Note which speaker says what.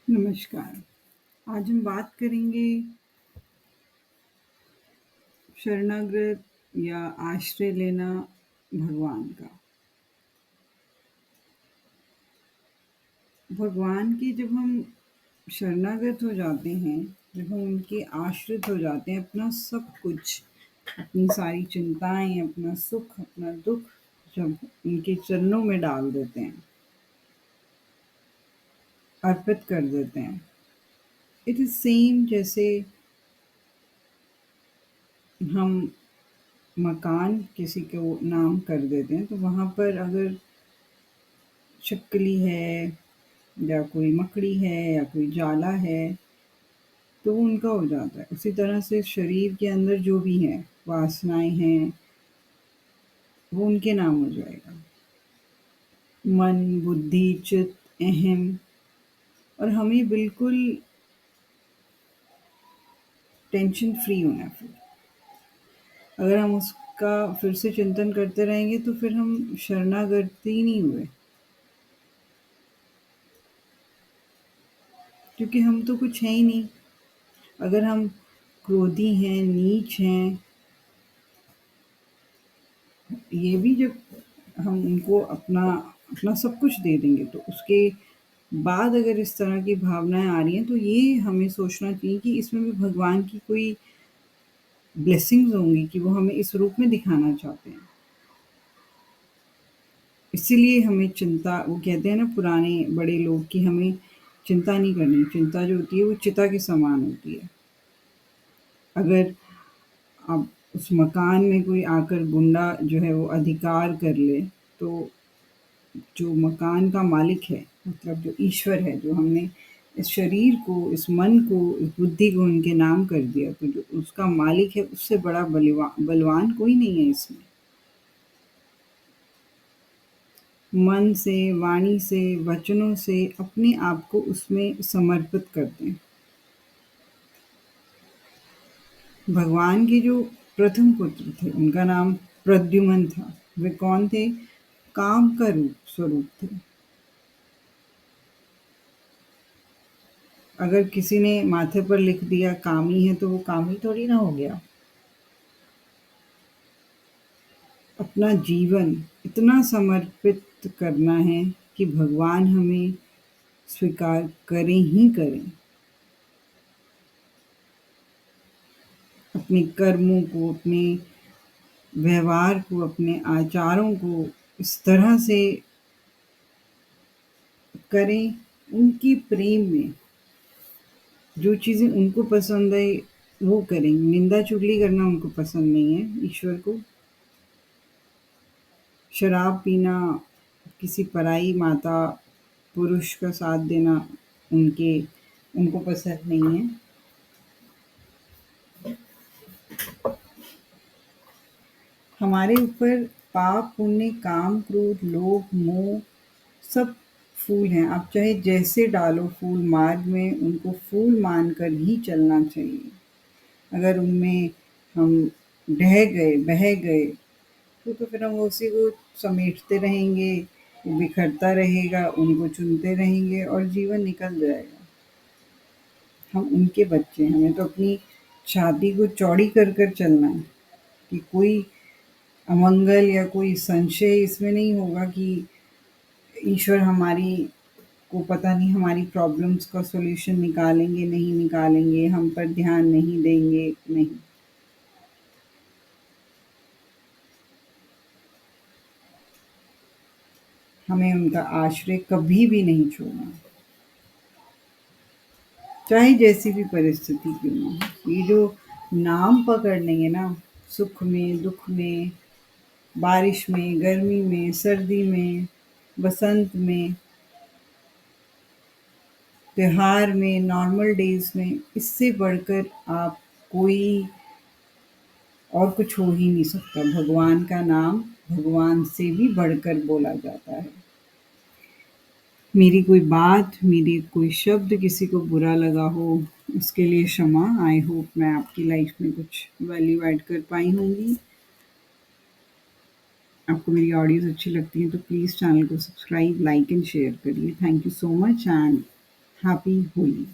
Speaker 1: नमस्कार। आज हम बात करेंगे शरणागत या आश्रय लेना भगवान का। भगवान के जब हम शरणागत हो जाते हैं, जब हम उनके आश्रित हो जाते हैं, अपना सब कुछ, अपनी सारी चिंताएँ, अपना सुख, अपना दुःख जब उनके चरणों में डाल देते हैं, अर्पित कर देते हैं। इट इज़ सेम जैसे हम मकान किसी को नाम कर देते हैं, तो वहाँ पर अगर छिपकली है या कोई मकड़ी है या कोई जाला है, तो वो उनका हो जाता है। उसी तरह से शरीर के अंदर जो भी है, वासनाएँ हैं, वो उनके नाम हो जाएगा। मन, बुद्धि, चित्त, अहम और हमें बिल्कुल टेंशन फ्री होना है फिर। अगर हम उसका फिर से चिंतन करते रहेंगे तो फिर हम शरणागत ही नहीं हुए। क्योंकि हम तो कुछ हैं ही नहीं। अगर हम क्रोधी हैं, नीच हैं, ये भी जब हम उनको अपना अपना सब कुछ दे देंगे तो उसके बाद अगर इस तरह की भावनाएँ आ रही हैं तो ये हमें सोचना चाहिए कि इसमें भी भगवान की कोई ब्लेसिंग्स होंगी कि वो हमें इस रूप में दिखाना चाहते हैं। इसीलिए हमें चिंता वो कहते हैं ना पुराने बड़े लोग कि हमें चिंता नहीं करनी, चिंता जो होती है वो चिता के समान होती है। अगर अब उस मकान में कोई आकर गुंडा जो है वो अधिकार कर ले, तो जो मकान का मालिक है, मतलब जो ईश्वर है, जो हमने इस शरीर को, इस मन को, इस बुद्धि को उनके नाम कर दिया, तो जो उसका मालिक है, उससे बड़ा बलवान कोई नहीं है इसमें। मन से, वाणी से, वचनों से अपने आप को उसमें समर्पित कर दें। भगवान के जो प्रथम पुत्र थे, उनका नाम प्रद्युम्न था। वे कौन थे? काम का स्वरूप थे। अगर किसी ने माथे पर लिख दिया कामी है तो वो कामी थोड़ी ना हो गया। अपना जीवन इतना समर्पित करना है कि भगवान हमें स्वीकार करें ही करें। अपने कर्मों को, अपने व्यवहार को, अपने आचारों को इस तरह से करें उनकी प्रेम में। जो चीज़ें उनको पसंद है वो करें। निंदा चुगली करना उनको पसंद नहीं है ईश्वर को। शराब पीना, किसी पराई माता, पुरुष का साथ देना उनको पसंद नहीं है। हमारे ऊपर पाप, पुण्य, काम, क्रोध, लोभ, मोह सब फूल हैं। आप चाहे जैसे डालो फूल मार्ग में, उनको फूल मानकर ही चलना चाहिए। अगर उनमें हम बह गए, तो फिर हम उसी को समेटते रहेंगे, वो बिखरता रहेगा, उनको चुनते रहेंगे और जीवन निकल जाएगा। हम उनके बच्चे हैं, हमें तो अपनी छाती को चौड़ी कर चलना है कि कोई अमंगल या कोई संशय इसमें नहीं होगा कि ईश्वर हमारी को पता नहीं हमारी प्रॉब्लम्स का सॉल्यूशन निकालेंगे, नहीं निकालेंगे, हम पर ध्यान नहीं देंगे, नहीं। हमें उनका आश्रय कभी भी नहीं छोड़ना, चाहे जैसी भी परिस्थिति क्यों ना हो। ये जो नाम पकड़ लेंगे ना, सुख में, दुख में, बारिश में, गर्मी में, सर्दी में, बसंत में, त्योहार में, नॉर्मल डेज़ में, इससे बढ़कर आप कोई और कुछ हो ही नहीं सकता। भगवान का नाम भगवान से भी बढ़कर बोला जाता है। मेरी कोई बात, मेरे कोई शब्द किसी को बुरा लगा हो, उसके लिए क्षमा। आई होप मैं आपकी लाइफ में कुछ वैल्यू ऐड कर पाई होंगी। आपको मेरी ऑडियोज़ अच्छी लगती हैं तो प्लीज़ चैनल को सब्सक्राइब, लाइक एंड शेयर करिए। Thank you so much and happy Holi.